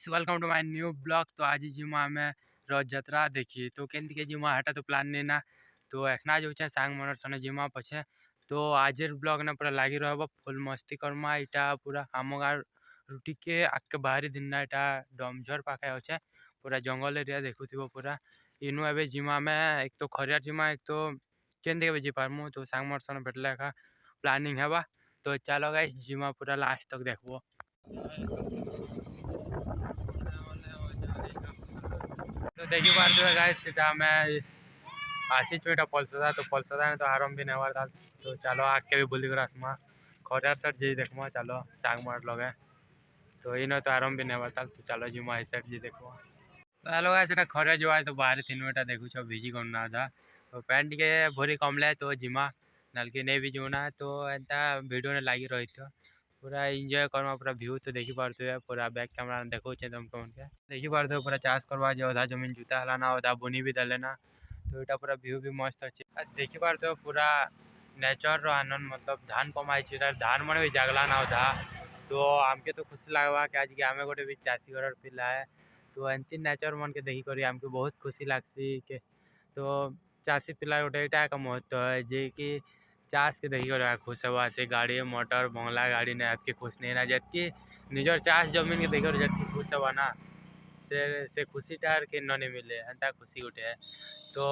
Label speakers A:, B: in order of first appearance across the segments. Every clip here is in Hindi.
A: Welcome to my new blog. तो आज जिमा आम रथ यात्रा देखी तो के जिमा हटा तो प्लान नहीं ना तो एखना जो सांग मनर सने जिमा पछे तो आज ब्लॉग ने पूरा लगी रहा फुल मस्ती करमा इटा पूरा आम गाँव रुटी के आके बाहरी दिन ना इटा डमझर पाखे अच्छे पूरा जंगल एरिया देखुव पूरा इनु ए जिमा में एक तो खरियार जिमा एक तो के जी पारमु तो सांग मनर सने भेटले का प्लानिंग है तो चलो गाइस जिमा पूरा लास्ट तक देखो। तो देखी पार्थ गाइस आसी पलसदा तो पलसदा तो आराम भी नहीं था तो चलो आके भी बुली कर आसमा खरियार साइड जी देखमा चलो टांग मार लगे तो इन तो आराम भी नहीं था तो चलो जिमा साइड जी देखो। तो हेलो गाइस खरियार जो तो बाहर तीन देखु भिजी करना था तो पैंट के भरी कमले तो जिमा नलकी नहीं भी जोना तो एंता वीडियो ने लगी रही थो पूरा एंजॉय करमा पूरा व्यू तो देखी पारे पूरा बैक कैमरा देखो तुमको देखी पारे पूरा चाष करवा अधा जमीन जूता हलाना अधा बुनी भी दलेना तो यहाँ पूरा व्यू भी मस्त अच्छे देखी पारे पूरा नेचर रो आनंद मतलब धान कमाई धान मन भी जागला ना था तो आमके तो खुशी लगवा कि आज के आमे गोटे भी चाषी घर पिला है तो एमती नेचर मन के देखी करी आमके बहुत खुशी लगसी के तो चाषी पिला गोटे यहाँ का महत्व है जे कि चाष के देखी कर खुश हवा से गाड़ी मोटर बंगला गाड़ी ने आपके खुश नहीं ना जबकि निजर चाष जमीन के देखी जबकि खुश हवा ना से खुशीटार के नहीं मिले एंता खुशी उठे तो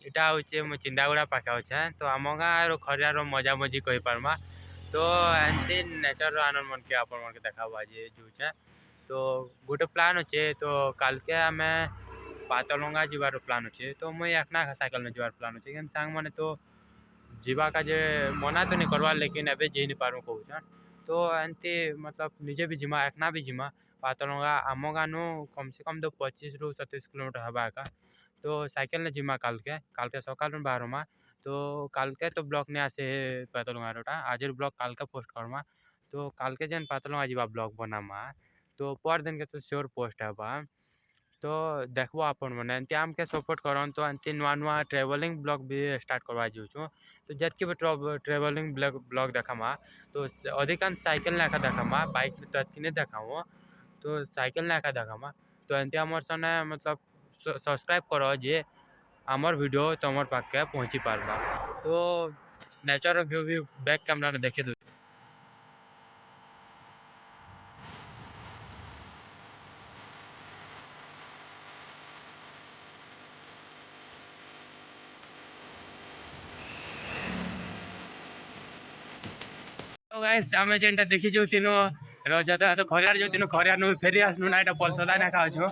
A: इटा हूँ चिंतागुड़ा पाखे अच्छे तो आम गाँव खरियार मजा मजी कही पार्मा तो एमती नेचर आनंद मन के आपण मन के देखा जो तो गोटे प्लान अच्छे तो काल के आम पातलंगा जीवार प्लान अच्छे तो मुई एकना साइकेल में जीवार प्लान अच्छे सांग मैंने तो जीवा का जे मना तो नहीं करवा लेकिन एबे जी नहीं पारू कहूँ तो एमती मतलब निजे भी जिमा एकना भी जिमा पातलंगा आम गाँव कम से कम तो 25 ରୁ 27 किलोमीटर हवा का तो साइकेल ने जिमा काल के सकाल बाहरमा तो काल के तो ब्लॉक नहीं आसे पातलंगा रोटा आज ब्लॉग काल के पोस्ट करमा तो काल के जेन पातलंगा जीवा ब्लॉग बनामा तो पर दिन के तो श्योर पोस्ट है तो देखो आपण मैंने एमती आमके सपोर्ट करन तो एमती नुआ नुआ ट्रेवलिंग ब्लॉग भी स्टार्ट करवा जाऊँ तो जितके भी ट्रेवलिंग ब्लॉग देखामा तो अधिकांश साइकिल नाका देखामा बाइक तो नहीं देखाऊँ तो साइकिल नाका देखामा तो एमती आमर सने मतलब सब्सक्राइब करो जे आमर वीडियो तुम पाखे पहुँची पार्बा तो नेचर व्यू भी बैक कैमरा ने देखे तो गाइस आमे जेंटा देखि जो तिनो रजाता तो खरियार जो तिनो खरियार नु फेरी आसनु ना एटा पलसदा ना खाओ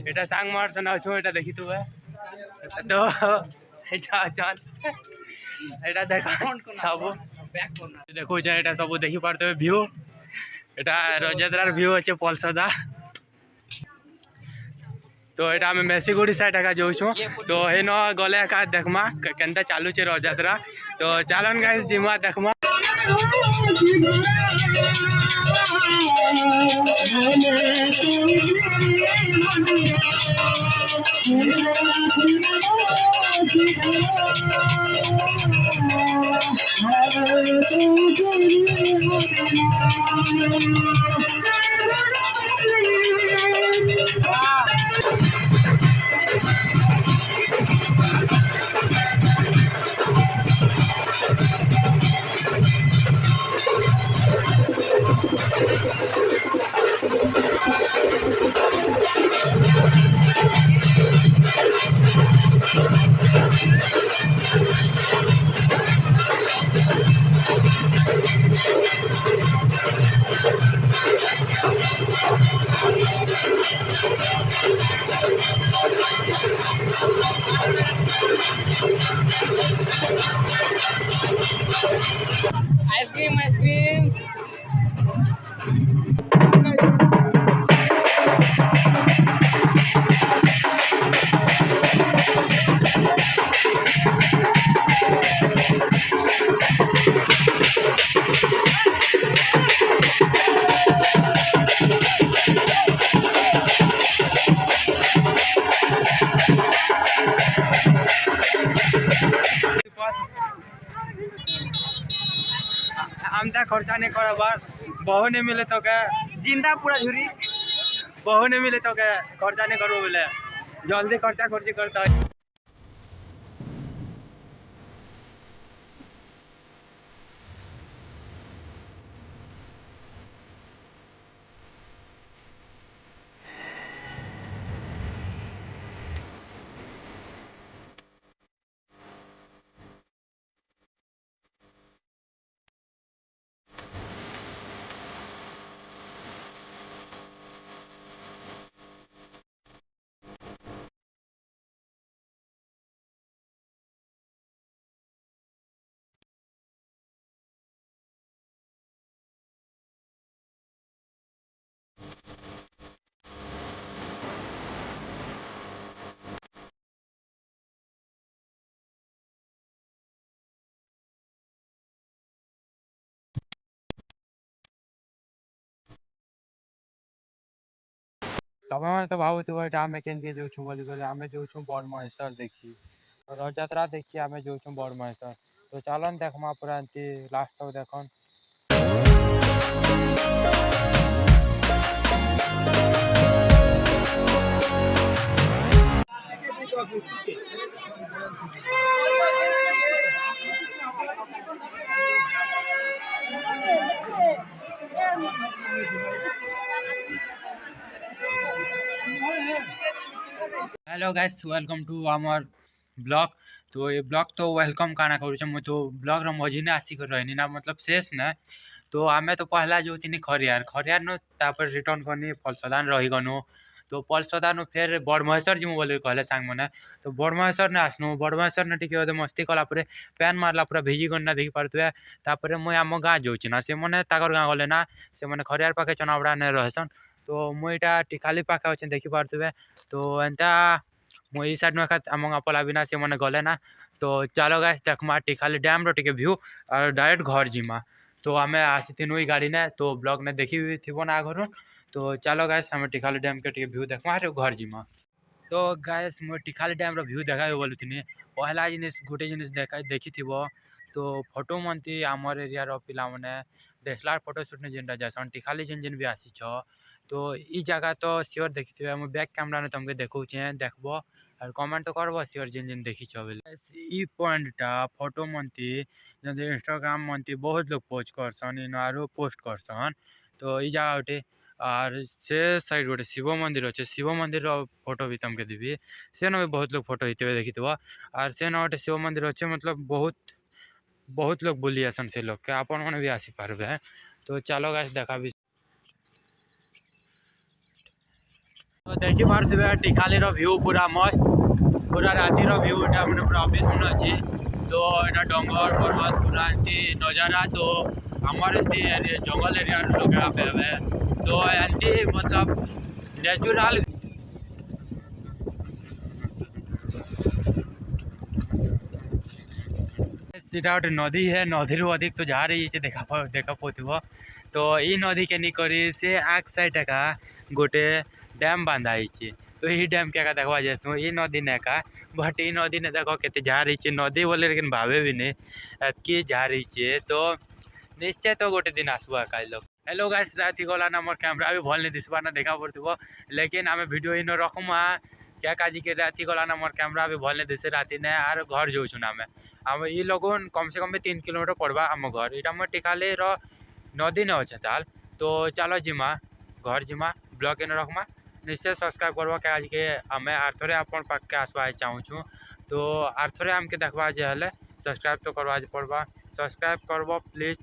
A: एटा सांग मार सना छो एटा देखि तू तो एटा चल एटा देखो सब देखो जे एटा सब देखि पारते व्यू एटा रजादार व्यू আছে पलसदा तो एटा हम मेसीगुड़ी साइड का जो छु तो हेन गले का देखमा केनता चालू छे रजात्रा तो चालन गाइस जिमा देखमा आइसक्रीम आइसक्रीम आमदा खर्चा नहीं करबार बहु नहीं मिले तो क्या जिंदा पूरा झुरी बहु नहीं मिले तो खर्चा नहीं करो बोले जल्दी खर्चा खर्ची करता है। तब तो भावुव आम के बोल आम जो बड़ महेश्वर देखी रथ यात्रा देखी आम जो बड़ महेश्वर तो चलन देखमा पूरा एमती लास्ट तक देखन। हेलो गाइस वेलकम टू आमर ब्लॉग। तो ये ब्लॉग तो वेलकम काना करूँ मुझे तो ब्लॉग मझी ने आसिक रही ना मतलब शेष ना तो आमे तो पहला जो थी खरियार खरियार नु तापर रिटर्न करनी फलसदान रही गनु तो फलसदान फिर बड़ महेश्वर जी बोले कहले सांग मैंने तो बड़ महेश्वर ने आसनु बड़ महेश्वर ने टिके मस्ती कला पैन मारला पूरा भिजी गना देखी पारे तापर मुई आम गाँ जाऊँच ना से मैंने ताकर गाँ गले ना से मैंने खरियार पाखे चनावड़ा ने रहसन तो मुई इटा टिकाली पाखे अच्छे देखी पारे तो एंता मुई साइड में आम गाँ पला बिना से मैंने गले ना तो चलो गाइस देखमा टिकाली डैम रो टिके व्यू और डायरेक्ट घर जीमा तो आम आसी ई गाड़ी ने तो ब्लॉग ने देखी थी ना घर तो चलो गाइस हमें टिकाली डैम के टिके व्यू देखमा घर जीमा तो गाइस मो टिकाली डैम रो व्यू देखा बोलू थी पहला जिनिस गोटे जिनिस देखी थी तो फोटो मनती आमर एरिया रो पिला माने डीएसएलआर फोटो शूट ने जेनटा जासन टिकाली जेन जेन भी आसी छ तो ई जगह तो सियोर देखी थी मो बैक कैमरा ने तुमके देखौचे देखबो और कमेंट तो करबो सियोर जेन जेन देखी छ बोले ई पॉइंटटा फोटो मनती जदि इंस्टाग्राम मनती बहुत लोग पोस्ट करसन इन आरो पोस्ट करसन तो ई जगह उठे और से साइड गोटे शिव मंदिर अच्छे शिव मंदिर फोटो भी तुमके देवी से भी बहुत लोग फोटो हितवे देखी और से गोटे शिव मंदिर अच्छे मतलब बहुत लोग बुली आसन से लोग के आपन मैंने भी आसी पार्बे तो चलो गाइस देखा भी तो देखी पारे टिकाली व्यू पूरा मस्त पूरा राति व्यू एटा मैंने पूरा ऑफिस में अच्छी तो यहाँ डंगर पर्वत पूरा एमती नजारा तो आमर एमती जंगल एरिया लोग आबे तो एमती मतलब नेचुरल सीधा गोटे नदी है नदी रू अधिक तो जा रही है देखा पाथ्व तो ई नदी के निकरी से आग साइड का गोटे डैम बांधाई तो यही डैम के देखा जाए ई नदी ने का बट ई नदी ने देख के जा रही है नदी बोले लेकिन भावे भी नहीं कि जा रही है तो निश्चय तो गोटे दिन आसबा का लोग हेलो गाइस राति गला ना मोर कैमरा भी भल नहीं दिसबा ना देखा पड़थो लेकिन आम वीडियो इन रखमा क्या काजी के राति गला ना मोर कैमरा भी भल नहीं दिसे राति ने आर घर जाऊँ ना आम ई लगन कम से कम 3 किलोमीटर पड़वा आम घर यहाँ मोर टिकाली नदी ने अच्छे ताल तो चलो जिमा घर जिमा ब्लॉग इन रखमा निश्चय सब्सक्राइब करवा क्या के आम आरथरे अपन पाके आसवा चाहूँ तो आरथरे आमके देखवा जे सब्सक्राइब तो करवा पड़वा सब्सक्राइब करव प्लीज।